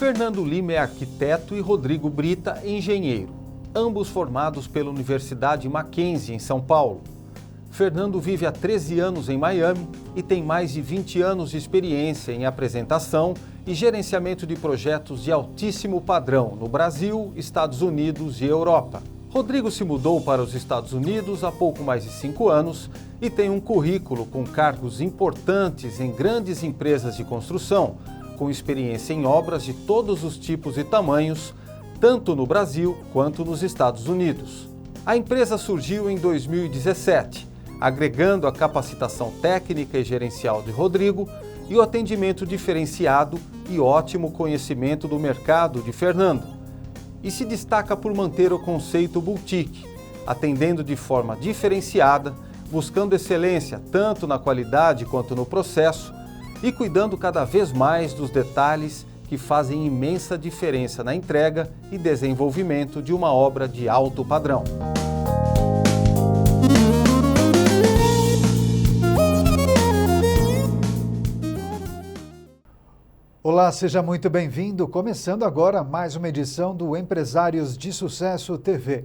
Fernando Lima é arquiteto e Rodrigo Brita é engenheiro, ambos formados pela Universidade Mackenzie, em São Paulo. Fernando vive há 13 anos em Miami e tem mais de 20 anos de experiência em apresentação e gerenciamento de projetos de altíssimo padrão no Brasil, Estados Unidos e Europa. Rodrigo se mudou para os Estados Unidos há pouco mais de 5 anos e tem um currículo com cargos importantes em grandes empresas de construção, com experiência em obras de todos os tipos e tamanhos, tanto no Brasil quanto nos Estados Unidos. A empresa surgiu em 2017, agregando a capacitação técnica e gerencial de Rodrigo e o atendimento diferenciado e ótimo conhecimento do mercado de Fernando. E se destaca por manter o conceito boutique, atendendo de forma diferenciada, buscando excelência tanto na qualidade quanto no processo e cuidando cada vez mais dos detalhes que fazem imensa diferença na entrega e desenvolvimento de uma obra de alto padrão. Olá, seja muito bem-vindo. Começando agora mais uma edição do Empresários de Sucesso TV.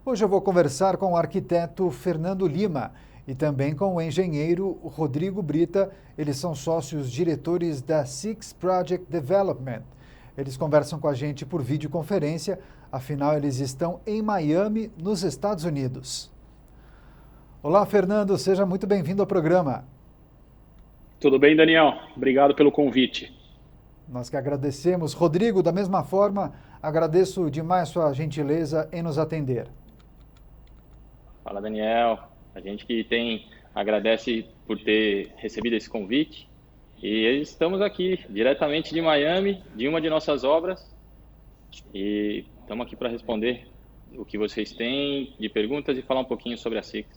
Hoje eu vou conversar com o arquiteto Fernando Lima e também com o engenheiro Rodrigo Brita. Eles são sócios diretores da Six Project Development. Eles conversam com a gente por videoconferência, afinal eles estão em Miami, nos Estados Unidos. Olá, Fernando, seja muito bem-vindo ao programa. Tudo bem, Daniel? Obrigado pelo convite. Nós que agradecemos. Rodrigo, da mesma forma, agradeço demais sua gentileza em nos atender. Fala, Daniel. A gente que agradece por ter recebido esse convite. E estamos aqui, diretamente de Miami, de uma de nossas obras. E estamos aqui para responder o que vocês têm de perguntas e falar um pouquinho sobre a Six.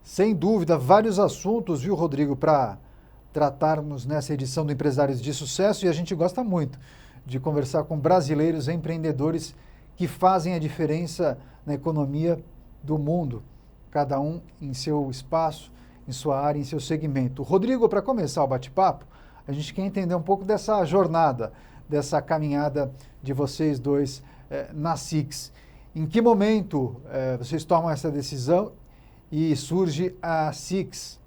Sem dúvida, vários assuntos, viu, Rodrigo, para tratarmos nessa edição do Empresários de Sucesso, e a gente gosta muito de conversar com brasileiros empreendedores que fazem a diferença na economia do mundo, cada um em seu espaço, em sua área, em seu segmento. Rodrigo, para começar o bate-papo, a gente quer entender um pouco dessa jornada, dessa caminhada de vocês dois na Six. Em que momento vocês tomam essa decisão e surge a Six?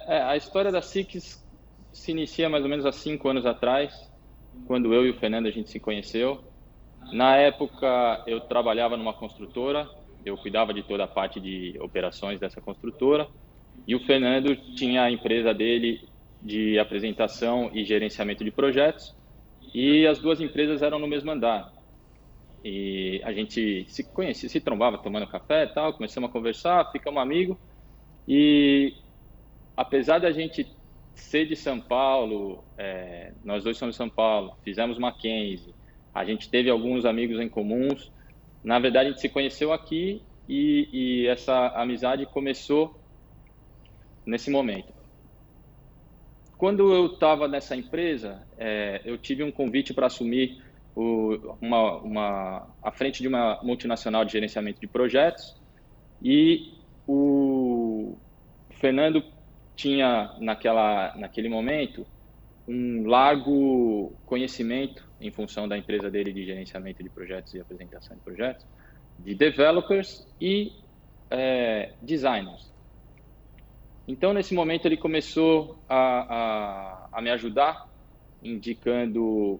A história da Six se inicia mais ou menos há 5 anos atrás, quando eu e o Fernando a gente se conheceu. Na época eu trabalhava numa construtora, eu cuidava de toda a parte de operações dessa construtora, e o Fernando tinha a empresa dele de apresentação e gerenciamento de projetos, e as duas empresas eram no mesmo andar. E a gente se conhecia, se trombava tomando café e tal, começamos a conversar, ficamos amigos, e apesar da gente ser de São Paulo, nós dois somos de São Paulo, fizemos Mackenzie, a gente teve alguns amigos em comuns. Na verdade, a gente se conheceu aqui e essa amizade começou nesse momento. Quando eu estava nessa empresa, eu tive um convite para assumir a frente de uma multinacional de gerenciamento de projetos, e o Fernando tinha, naquele momento, um largo conhecimento, em função da empresa dele de gerenciamento de projetos e apresentação de projetos, de developers e designers. Então, nesse momento, ele começou a me ajudar, indicando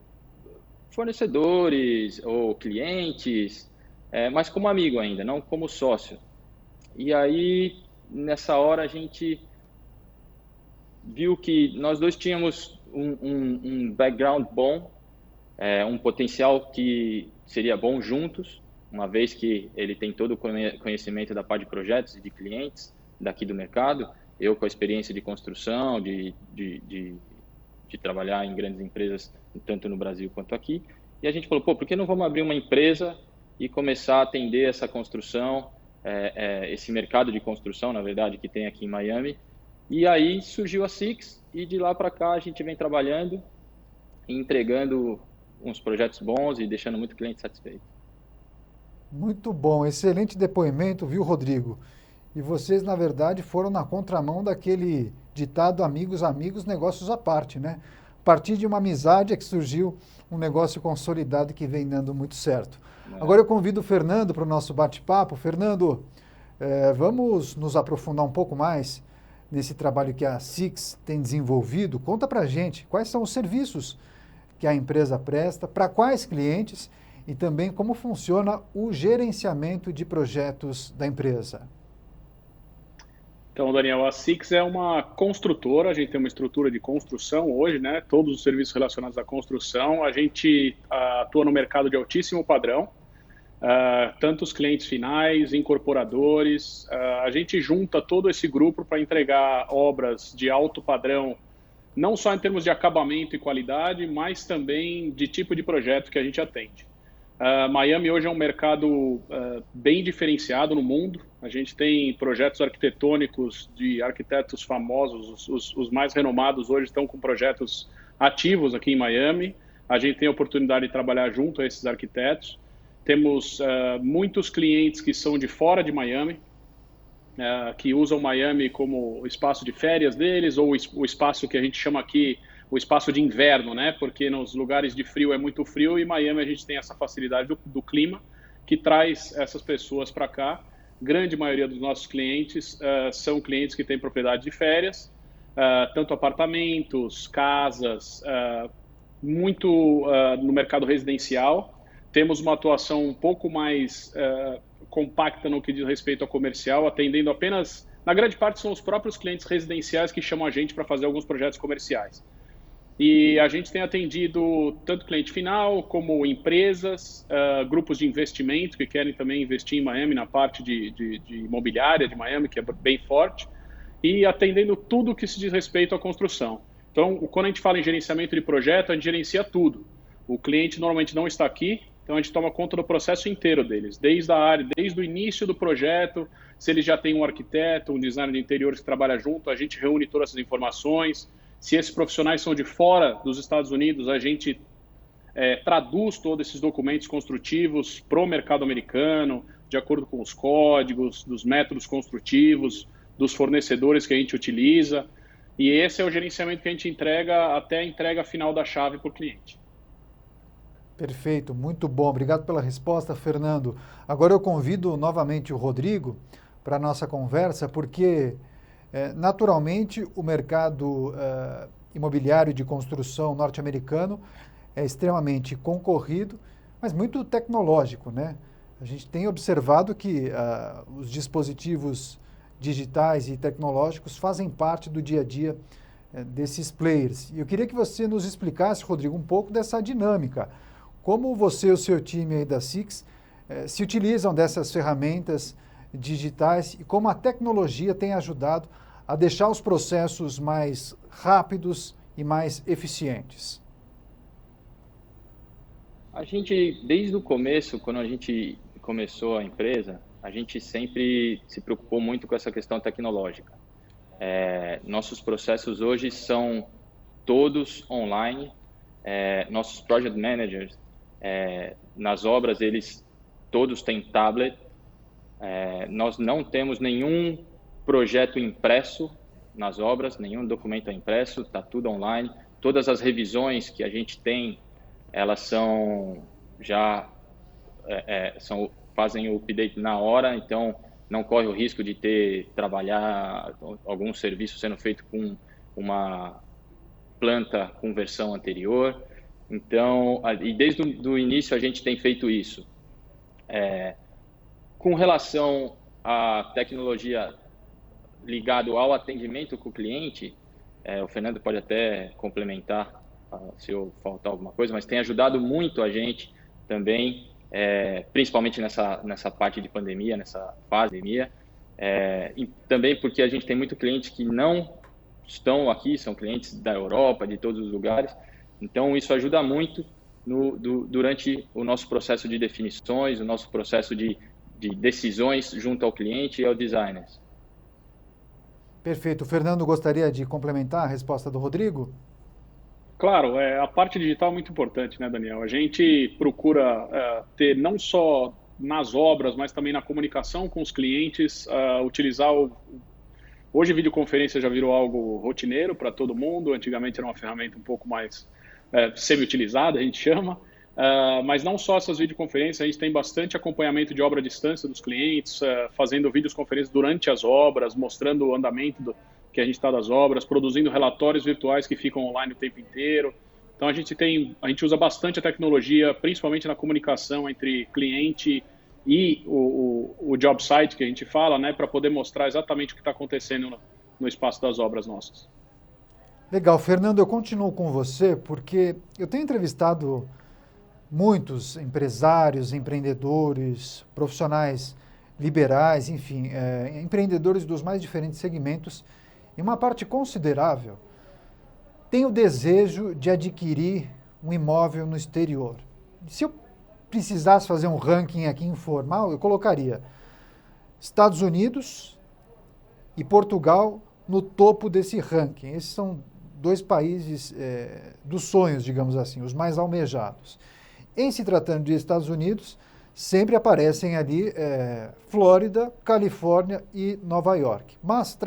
fornecedores ou clientes, mas como amigo ainda, não como sócio. E aí, nessa hora, a gente viu que nós dois tínhamos um background bom, um potencial que seria bom juntos, uma vez que ele tem todo o conhecimento da parte de projetos e de clientes daqui do mercado, eu com a experiência de construção, de trabalhar em grandes empresas, tanto no Brasil quanto aqui, e a gente falou, por que não vamos abrir uma empresa e começar a atender essa construção, esse mercado de construção, na verdade, que tem aqui em Miami. E aí surgiu a Six, e de lá para cá a gente vem trabalhando, entregando uns projetos bons e deixando muito cliente satisfeito. Muito bom, excelente depoimento, viu, Rodrigo? E vocês, na verdade, foram na contramão daquele ditado amigos, amigos, negócios à parte, né? a partir de uma amizade é que surgiu um negócio consolidado que vem dando muito certo. Agora eu convido o Fernando para o nosso bate-papo. Fernando, vamos nos aprofundar um pouco mais nesse trabalho que a Six tem desenvolvido. Conta para a gente quais são os serviços que a empresa presta, para quais clientes e também como funciona o gerenciamento de projetos da empresa. Então, Daniel, a Six é uma construtora, a gente tem uma estrutura de construção hoje, né? Todos os serviços relacionados à construção. A gente atua no mercado de altíssimo padrão, tanto os clientes finais, incorporadores. A gente junta todo esse grupo para entregar obras de alto padrão, não só em termos de acabamento e qualidade, mas também de tipo de projeto que a gente atende. Miami hoje é um mercado bem diferenciado no mundo. A gente tem projetos arquitetônicos de arquitetos famosos, os mais renomados hoje estão com projetos ativos aqui em Miami. A gente tem a oportunidade de trabalhar junto a esses arquitetos. Temos muitos clientes que são de fora de Miami, que usam Miami como espaço de férias deles, ou o espaço que a gente chama aqui o espaço de inverno, né? Porque nos lugares de frio é muito frio e em Miami a gente tem essa facilidade do clima que traz essas pessoas para cá. Grande maioria dos nossos clientes são clientes que têm propriedade de férias, tanto apartamentos, casas, muito no mercado residencial. Temos uma atuação um pouco mais compacta no que diz respeito ao comercial, atendendo apenas, na grande parte são os próprios clientes residenciais que chamam a gente para fazer alguns projetos comerciais. E a gente tem atendido tanto cliente final, como empresas, grupos de investimento que querem também investir em Miami, na parte de imobiliária de Miami, que é bem forte, e atendendo tudo que se diz respeito à construção. Então, quando a gente fala em gerenciamento de projeto, a gente gerencia tudo. O cliente normalmente não está aqui, então a gente toma conta do processo inteiro deles, desde a área, desde o início do projeto. Se ele já tem um arquiteto, um designer de interiores que trabalha junto, a gente reúne todas essas informações. Se esses profissionais são de fora dos Estados Unidos, a gente traduz todos esses documentos construtivos para o mercado americano, de acordo com os códigos, dos métodos construtivos, dos fornecedores que a gente utiliza. E esse é o gerenciamento que a gente entrega até a entrega final da chave para o cliente. Perfeito, muito bom. Obrigado pela resposta, Fernando. Agora eu convido novamente o Rodrigo para a nossa conversa, porque naturalmente o mercado imobiliário de construção norte-americano é extremamente concorrido, mas muito tecnológico, né? A gente tem observado que os dispositivos digitais e tecnológicos fazem parte do dia a dia desses players. E eu queria que você nos explicasse, Rodrigo, um pouco dessa dinâmica. Como você e o seu time aí da Six se utilizam dessas ferramentas digitais e como a tecnologia tem ajudado a deixar os processos mais rápidos e mais eficientes? A gente, desde o começo, quando a gente começou a empresa, a gente sempre se preocupou muito com essa questão tecnológica. Nossos processos hoje são todos online. Nossos project managers, nas obras, eles todos têm tablet. Nós não temos nenhum projeto impresso nas obras, nenhum documento é impresso, está tudo online. Todas as revisões que a gente tem, elas são já fazem o update na hora, então não corre o risco de trabalhar algum serviço sendo feito com uma planta com versão anterior. Então, e desde o início a gente tem feito isso. Com relação à tecnologia ligado ao atendimento com o cliente, o Fernando pode até complementar se eu faltar alguma coisa, mas tem ajudado muito a gente também, principalmente nessa parte de pandemia, nessa fase de pandemia, e também porque a gente tem muito cliente que não estão aqui, são clientes da Europa, de todos os lugares, então isso ajuda muito durante o nosso processo de definições, o nosso processo de decisões junto ao cliente e ao designer. Perfeito. O Fernando gostaria de complementar a resposta do Rodrigo? Claro, a parte digital é muito importante, né, Daniel? A gente procura ter não só nas obras, mas também na comunicação com os clientes, utilizar Hoje, videoconferência já virou algo rotineiro para todo mundo. Antigamente era uma ferramenta um pouco mais semi-utilizada, a gente chama. Mas não só essas videoconferências, a gente tem bastante acompanhamento de obra à distância dos clientes, fazendo videoconferências durante as obras, mostrando o andamento que a gente está das obras, produzindo relatórios virtuais que ficam online o tempo inteiro. Então a gente usa bastante a tecnologia, principalmente na comunicação entre cliente e o job site que a gente fala, né, para poder mostrar exatamente o que está acontecendo no espaço das obras nossas. Legal, Fernando, eu continuo com você porque eu tenho entrevistado muitos empresários, empreendedores, profissionais liberais, enfim, empreendedores dos mais diferentes segmentos, e uma parte considerável tem o desejo de adquirir um imóvel no exterior. Se eu precisasse fazer um ranking aqui informal, eu colocaria Estados Unidos e Portugal no topo desse ranking. Esses são dois países dos sonhos, digamos assim, os mais almejados. Em se tratando de Estados Unidos, sempre aparecem ali Flórida, Califórnia e Nova York. Mas,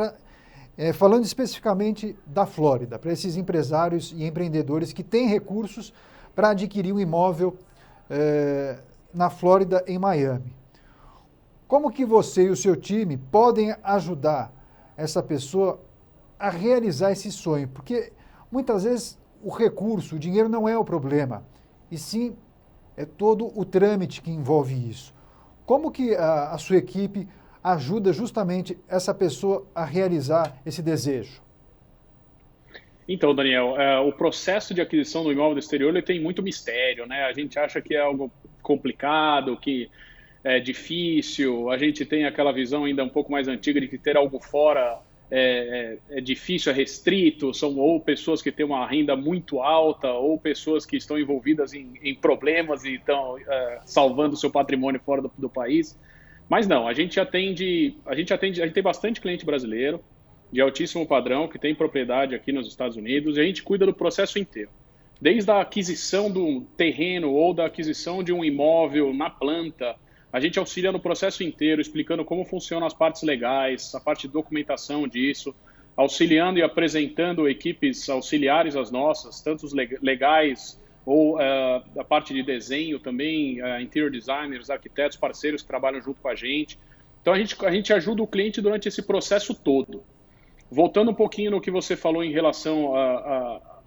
falando especificamente da Flórida, para esses empresários e empreendedores que têm recursos para adquirir um imóvel na Flórida, em Miami. Como que você e o seu time podem ajudar essa pessoa a realizar esse sonho? Porque muitas vezes o recurso, o dinheiro não é o problema, e sim é todo o trâmite que envolve isso. Como que a sua equipe ajuda justamente essa pessoa a realizar esse desejo? Então, Daniel, o processo de aquisição do imóvel do exterior ele tem muito mistério, né? A gente acha que é algo complicado, que é difícil, a gente tem aquela visão ainda um pouco mais antiga de que ter algo fora é difícil, é restrito, são ou pessoas que têm uma renda muito alta, ou pessoas que estão envolvidas em problemas e estão salvando o seu patrimônio fora do país. Mas não, a gente tem bastante cliente brasileiro de altíssimo padrão que tem propriedade aqui nos Estados Unidos, e a gente cuida do processo inteiro. Desde a aquisição do terreno ou da aquisição de um imóvel na planta, a gente auxilia no processo inteiro, explicando como funcionam as partes legais, a parte de documentação disso, auxiliando e apresentando equipes auxiliares às nossas, tanto os legais ou a parte de desenho também, interior designers, arquitetos, parceiros que trabalham junto com a gente. Então a gente ajuda o cliente durante esse processo todo. Voltando um pouquinho no que você falou em relação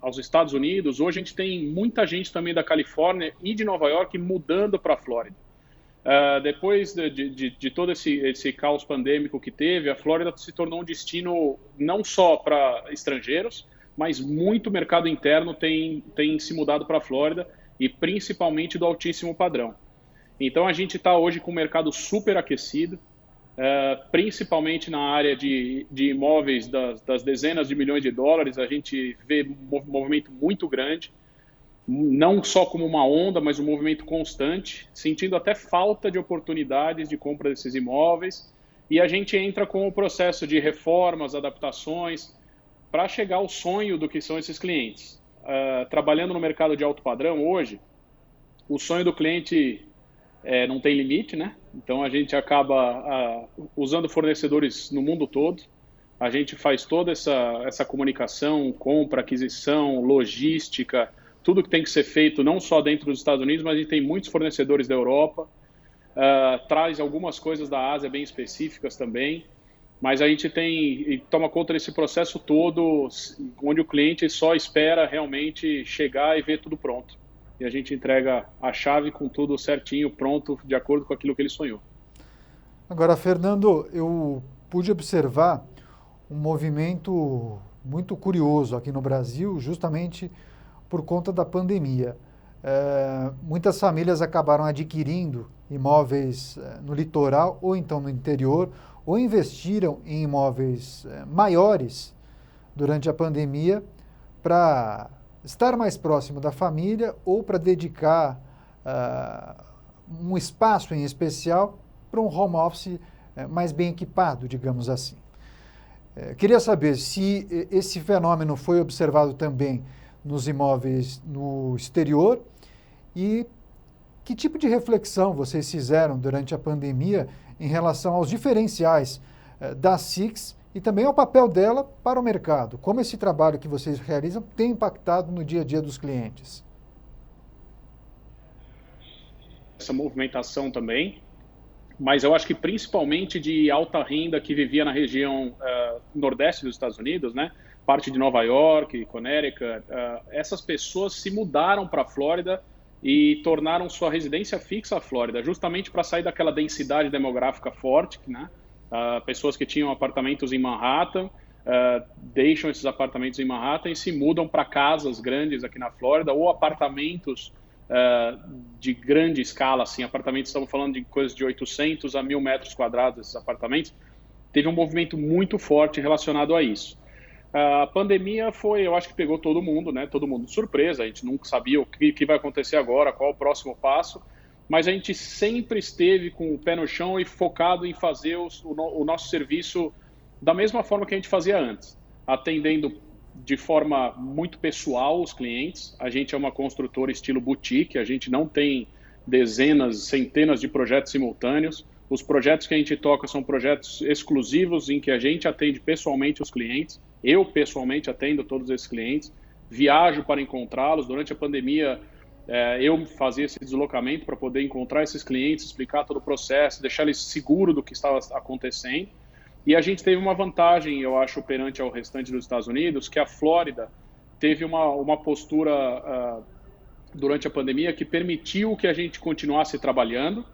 aos Estados Unidos, hoje a gente tem muita gente também da Califórnia e de Nova York mudando para a Flórida. Depois de todo esse caos pandêmico que teve, a Flórida se tornou um destino não só para estrangeiros, mas muito mercado interno tem se mudado para a Flórida, e principalmente do altíssimo padrão. Então a gente está hoje com o mercado super aquecido, principalmente na área de imóveis das dezenas de milhões de dólares. A gente vê um movimento muito grande, não só como uma onda, mas um movimento constante, sentindo até falta de oportunidades de compra desses imóveis, e a gente entra com o processo de reformas, adaptações, para chegar ao sonho do que são esses clientes. Trabalhando no mercado de alto padrão hoje, o sonho do cliente não tem limite, né? Então a gente acaba usando fornecedores no mundo todo. A gente faz toda essa comunicação, compra, aquisição, logística, tudo que tem que ser feito não só dentro dos Estados Unidos, mas a gente tem muitos fornecedores da Europa, traz algumas coisas da Ásia bem específicas também, mas a gente toma conta desse processo todo, onde o cliente só espera realmente chegar e ver tudo pronto. E a gente entrega a chave com tudo certinho, pronto, de acordo com aquilo que ele sonhou. Agora, Fernando, eu pude observar um movimento muito curioso aqui no Brasil, justamente por conta da pandemia. Muitas famílias acabaram adquirindo imóveis no litoral ou então no interior, ou investiram em imóveis maiores durante a pandemia para estar mais próximo da família ou para dedicar um espaço em especial para um home office mais bem equipado, digamos assim. Queria saber se esse fenômeno foi observado também nos imóveis no exterior e que tipo de reflexão vocês fizeram durante a pandemia em relação aos diferenciais da SIX e também ao papel dela para o mercado. Como esse trabalho que vocês realizam tem impactado no dia a dia dos clientes? Essa movimentação também, mas eu acho que principalmente de alta renda que vivia na região nordeste dos Estados Unidos, né? Parte de Nova York, Connecticut, essas pessoas se mudaram para a Flórida e tornaram sua residência fixa a Flórida, justamente para sair daquela densidade demográfica forte, né? Pessoas que tinham apartamentos em Manhattan, deixam esses apartamentos em Manhattan e se mudam para casas grandes aqui na Flórida, ou apartamentos de grande escala, assim, apartamentos, estamos falando de coisas de 800 a 1.000 metros quadrados, esses apartamentos. Teve um movimento muito forte relacionado a isso. A pandemia eu acho que pegou todo mundo, né? Todo mundo de surpresa, a gente nunca sabia o que vai acontecer agora, qual o próximo passo, mas a gente sempre esteve com o pé no chão e focado em fazer o nosso serviço da mesma forma que a gente fazia antes, atendendo de forma muito pessoal os clientes. A gente é uma construtora estilo boutique, a gente não tem dezenas, centenas de projetos simultâneos. Os projetos que a gente toca são projetos exclusivos em que a gente atende pessoalmente os clientes. Eu pessoalmente atendo todos esses clientes, viajo para encontrá-los. Durante a pandemia, eu fazia esse deslocamento para poder encontrar esses clientes, explicar todo o processo, deixar eles seguros do que estava acontecendo. E a gente teve uma vantagem, eu acho, perante ao restante dos Estados Unidos, que a Flórida teve uma postura durante a pandemia que permitiu que a gente continuasse trabalhando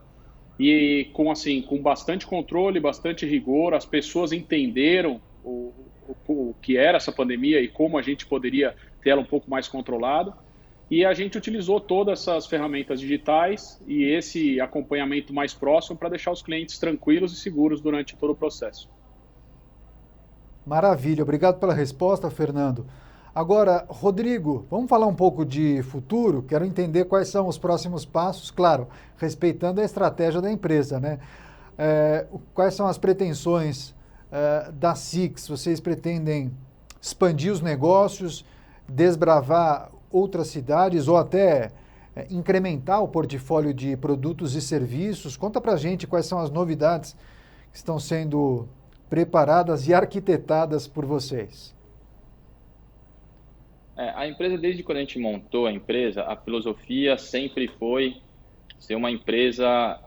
e com bastante controle, bastante rigor. As pessoas entenderam o que era essa pandemia e como a gente poderia ter ela um pouco mais controlada. E a gente utilizou todas essas ferramentas digitais e esse acompanhamento mais próximo para deixar os clientes tranquilos e seguros durante todo o processo. Maravilha, obrigado pela resposta, Fernando. Agora, Rodrigo, vamos falar um pouco de futuro? Quero entender quais são os próximos passos, claro, respeitando a estratégia da empresa, né? Quais são as pretensões da SIX? Vocês pretendem expandir os negócios, desbravar outras cidades ou até incrementar o portfólio de produtos e serviços? Conta pra gente quais são as novidades que estão sendo preparadas e arquitetadas por vocês. A empresa, desde quando a gente montou a empresa, a filosofia sempre foi ser uma empresa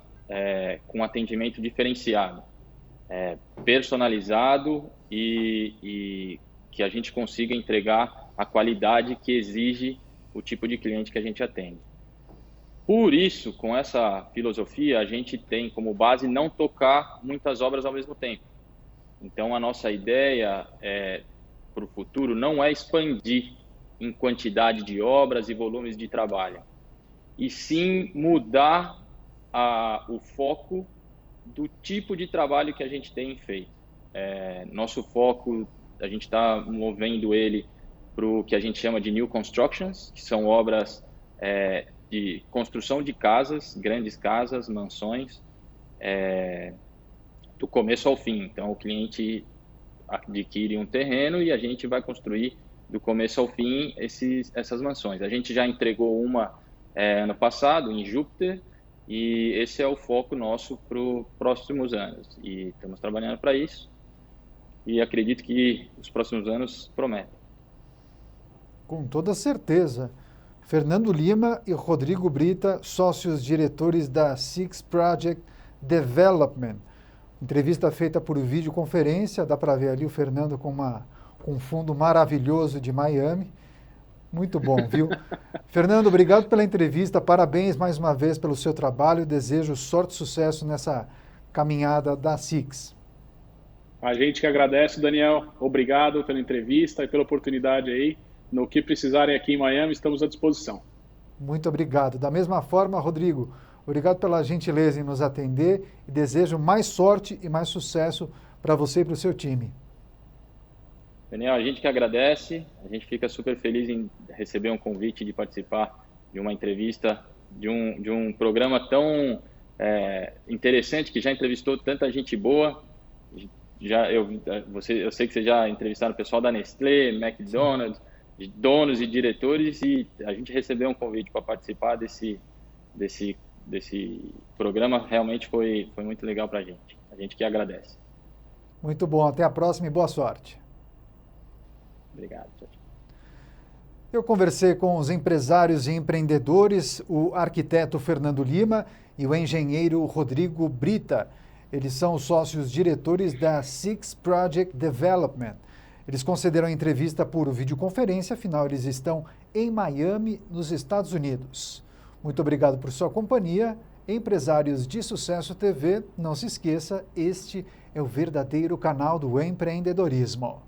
com atendimento diferenciado, personalizado e que a gente consiga entregar a qualidade que exige o tipo de cliente que a gente atende. Por isso, com essa filosofia, a gente tem como base não tocar muitas obras ao mesmo tempo. Então, a nossa ideia para o futuro não é expandir em quantidade de obras e volumes de trabalho, e sim mudar o foco do tipo de trabalho que a gente tem feito. Nosso foco, a gente está movendo ele para o que a gente chama de New Constructions, que são obras de construção de casas, grandes casas, mansões, do começo ao fim. Então, o cliente adquire um terreno e a gente vai construir do começo ao fim essas mansões. A gente já entregou uma ano passado, em Júpiter, e esse é o foco nosso para os próximos anos. E estamos trabalhando para isso e acredito que os próximos anos prometem. Com toda certeza. Fernando Lima e Rodrigo Brita, sócios diretores da SIX Project Development. Entrevista feita por videoconferência, dá para ver ali o Fernando com um fundo maravilhoso de Miami. Muito bom, viu? Fernando, obrigado pela entrevista, parabéns mais uma vez pelo seu trabalho, desejo sorte e sucesso nessa caminhada da SIX. A gente que agradece, Daniel, obrigado pela entrevista e pela oportunidade aí. No que precisarem aqui em Miami, estamos à disposição. Muito obrigado. Da mesma forma, Rodrigo, obrigado pela gentileza em nos atender e desejo mais sorte e mais sucesso para você e para o seu time. Daniel, a gente que agradece, a gente fica super feliz em receber um convite de participar de uma entrevista, de um programa tão interessante, que já entrevistou tanta gente boa. Eu sei que vocês já entrevistaram o pessoal da Nestlé, McDonald's, donos e diretores, e a gente recebeu um convite para participar desse programa. Realmente foi muito legal para a gente que agradece. Muito bom, até a próxima e boa sorte. Obrigado. Tchau, tchau. Eu conversei com os empresários e empreendedores, o arquiteto Fernando Lima e o engenheiro Rodrigo Brita. Eles são os sócios diretores da Six Project Development. Eles concederam a entrevista por videoconferência, afinal eles estão em Miami, nos Estados Unidos. Muito obrigado por sua companhia. Empresários de Sucesso TV, não se esqueça, este é o verdadeiro canal do empreendedorismo.